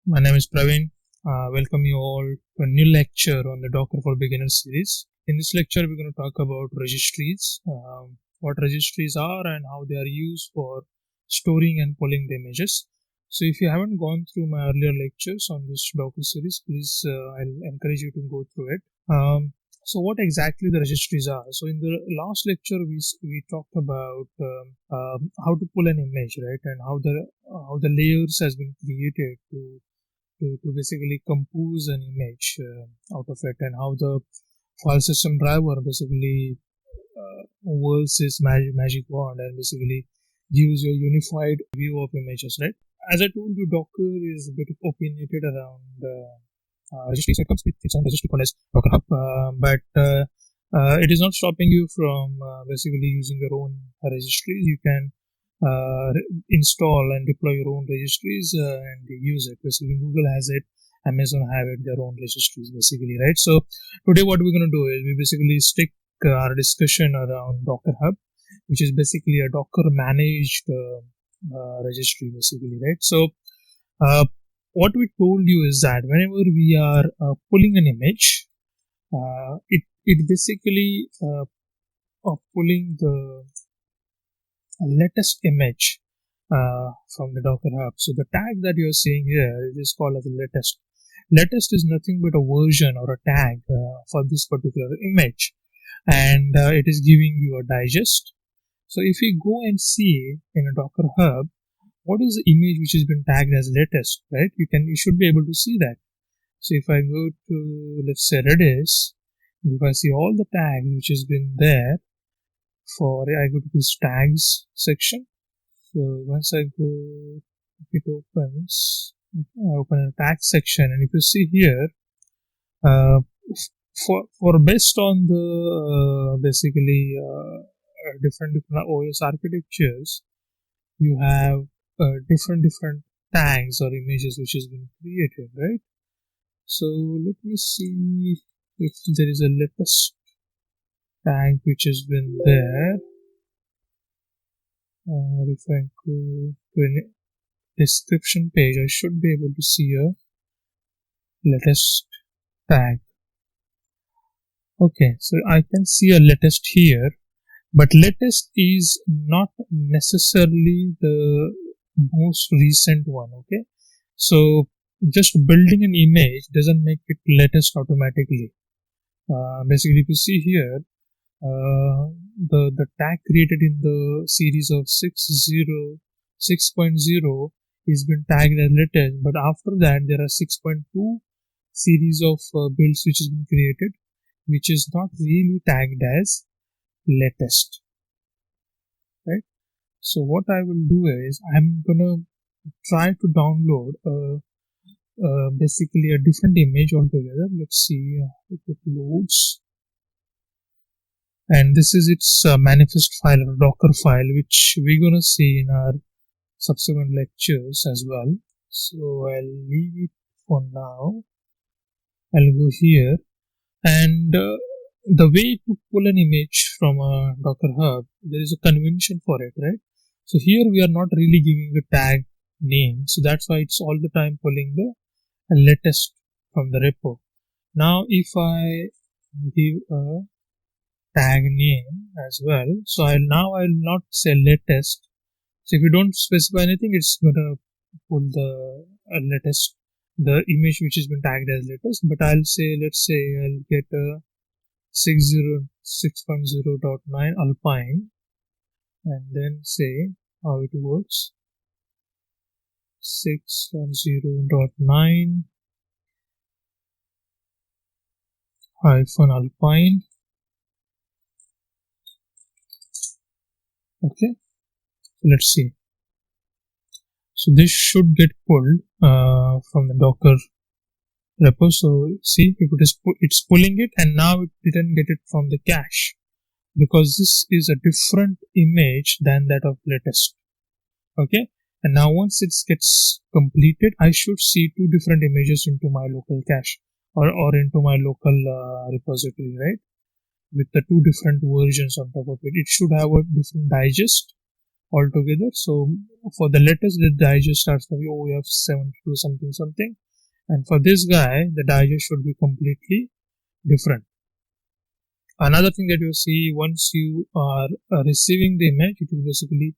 My name is Praveen. Welcome you all to a new lecture on the Docker for Beginners series. In this lecture, we're going to talk about registries, what registries are, and how they are used for storing and pulling the images. So, if you haven't gone through my earlier lectures on this Docker series, please, I'll encourage you to go through it. So, what exactly the registries are? So, in the last lecture, we talked about how to pull an image, right, and how the layers has been created to basically compose an image out of it, and how the file system driver basically works this magic wand and basically gives you a unified view of images, right? As I told you, Docker is a bit opinionated around registries. It comes with its own registry called as Docker Hub, but it is not stopping you from basically using your own registries. You can install and deploy your own registries and use it. Basically, Google has it, Amazon have it, their own registries, basically, right? So today, what we're going to do is we basically stick our discussion around Docker Hub, which is basically a Docker managed registry, basically, right? So what we told you is that whenever we are pulling an image, it basically pulling the latest image from the Docker Hub. So the tag that you're seeing here is called as latest. Latest is nothing but a version or a tag for this particular image, and it is giving you a digest. So if we go and see in a Docker Hub, what is the image which has been tagged as latest, right? You should be able to see that. So if I go to, let's say, Redis, if I see all the tags which has been there, I go to this tags section. So once I go, it opens. Okay, I open a tag section, and if you see here, for based on the basically different OS architectures, you have different tags or images which has been created, right? So let me see if there is a latest tag which has been there. If I go to a description page, I should be able to see a latest tag. Okay, so I can see a latest here, but latest is not necessarily the most recent one. Okay, so just building an image doesn't make it latest automatically. Basically, if you see here, the tag created in the series of 6.0 is been tagged as latest, but after that there are 6.2 series of builds which has been created, which is not really tagged as latest, right? So what I will do is I'm gonna try to download basically a different image altogether. Let's see if it loads. And this is its manifest file or Docker file, which we're gonna see in our subsequent lectures as well. So I'll leave it for now. I'll go here, and the way to pull an image from a Docker Hub, there is a convention for it, right? So here we are not really giving a tag name, so that's why it's all the time pulling the latest from the repo. Now if I give a tag name as well, so I'll not say latest. So if you don't specify anything, it's gonna pull the latest, the image which has been tagged as latest. But let's say I'll get a 6.0.9 Alpine, and then say how it works. 6.0.9 Alpine. Okay, so let's see. So this should get pulled from the Docker repo. So see, if it's pulling it, and now it didn't get it from the cache because this is a different image than that of latest. Okay, and now once it gets completed, I should see two different images into my local cache or into my local repository, right? With the two different versions on top of it. It should have a different digest altogether. So for the latest, the digest starts from OF 72 something something, and for this guy, the digest should be completely different. Another thing that you see, once you are receiving the image, it is basically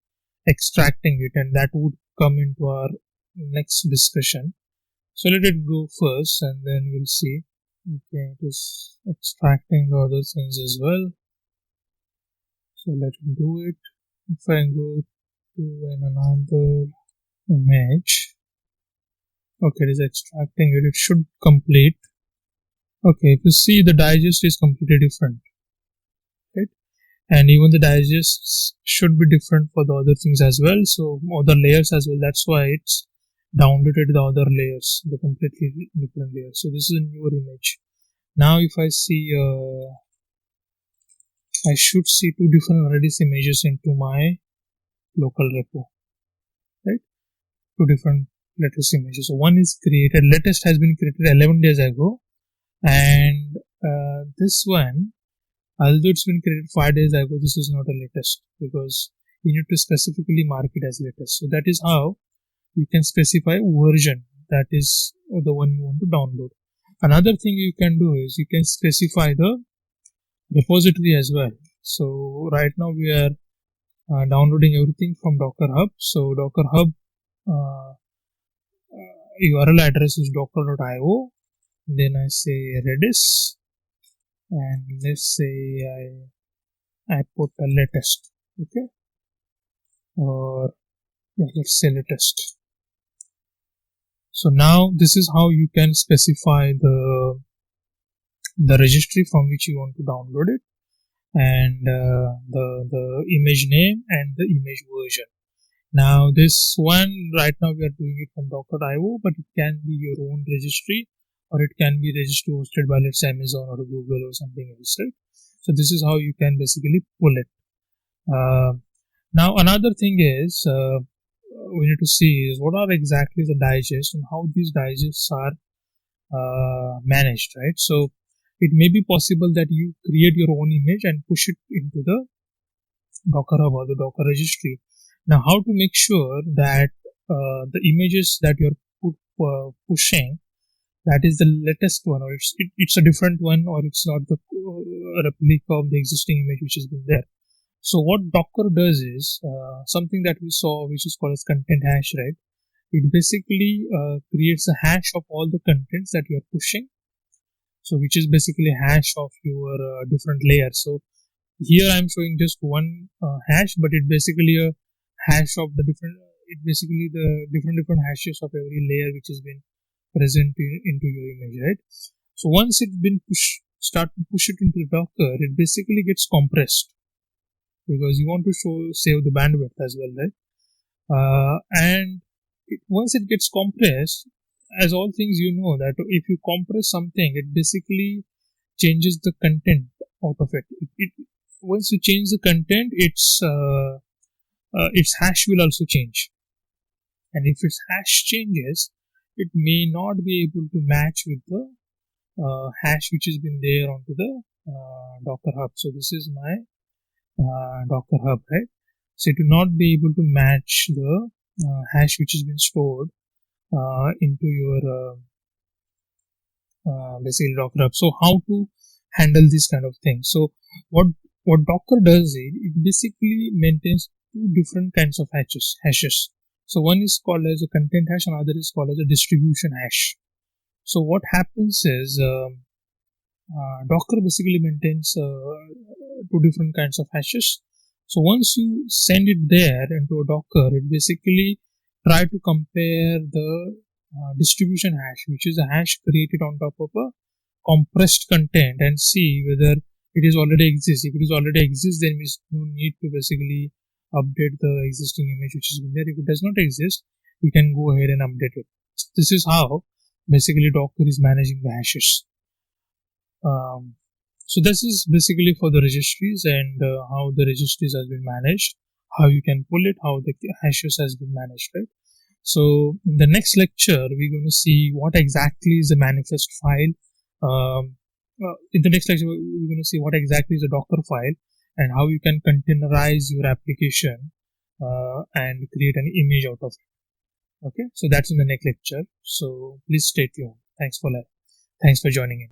extracting it, and that would come into our next discussion. So let it go first, and then we'll see. Okay, it is extracting the other things as well. So let it do it. If I go to another image, okay, it is extracting it. It should complete. Okay, if you see, the digest is completely different, right? And even the digests should be different for the other things as well. So other layers as well. That's why it's downloaded the other layers, the completely different layers. So this is a newer image. Now if I see, I should see two different Redis images into my local repo, right? Two different latest images. So one is created, latest has been created 11 days ago, and this one, although it's been created 5 days ago, this is not a latest because you need to specifically mark it as latest. So that is how you can specify version, that is the one you want to download. Another thing you can do is you can specify the repository as well. So right now we are downloading everything from Docker Hub. So Docker Hub URL address is docker.io. Then I say Redis, and let's say I put a latest, okay, or yeah, let's say latest. So now this is how you can specify the registry from which you want to download it, and the image name and the image version. Now this one, right now we are doing it from Docker.io, but it can be your own registry, or it can be registry hosted by, let's say, Amazon or Google or something else, right? So this is how you can basically pull it. Now another thing is, we need to see is what are exactly the digests and how these digests are managed, right? So it may be possible that you create your own image and push it into the Docker Hub or the Docker registry. Now, how to make sure that the images that you're pushing, that is the latest one, or it's a different one, or it's not the replica of the existing image which has been there. So what Docker does is something that we saw, which is called as content hash, right? It basically creates a hash of all the contents that you're pushing. So which is basically a hash of your different layers. So here I'm showing just one hash, but it basically a hash of the different. It basically the different hashes of every layer which has been present into your image, right? So once it's been start to push it into Docker, it basically gets compressed because you want to save the bandwidth as well, right? And once it gets compressed, as all things you know that if you compress something, it basically changes the content out of it. Once you change the content, its hash will also change, and if its hash changes, it may not be able to match with the hash which has been there onto the Docker Hub. So this is my Docker Hub, right? So it will not be able to match the hash which has been stored into your basically Docker Hub. So how to handle this kind of thing? So what Docker does is it basically maintains two different kinds of hashes. So one is called as a content hash, and other is called as a distribution hash. So what happens is Docker basically maintains two different kinds of hashes. So once you send it there into a Docker, it basically try to compare the distribution hash, which is a hash created on top of a compressed content, and see whether it is already exists. If it is already exists, then we no need to basically update the existing image which is there. If it does not exist, we can go ahead and update it. This is how basically Docker is managing the hashes. So this is basically for the registries and how the registries has been managed, how you can pull it, how the hashes has been managed, right? So in the next lecture, we're going to see what exactly is the manifest file. In the next lecture, we're going to see what exactly is a Dockerfile and how you can containerize your application and create an image out of it. Okay, so that's in the next lecture. So please stay tuned. Thanks for joining in.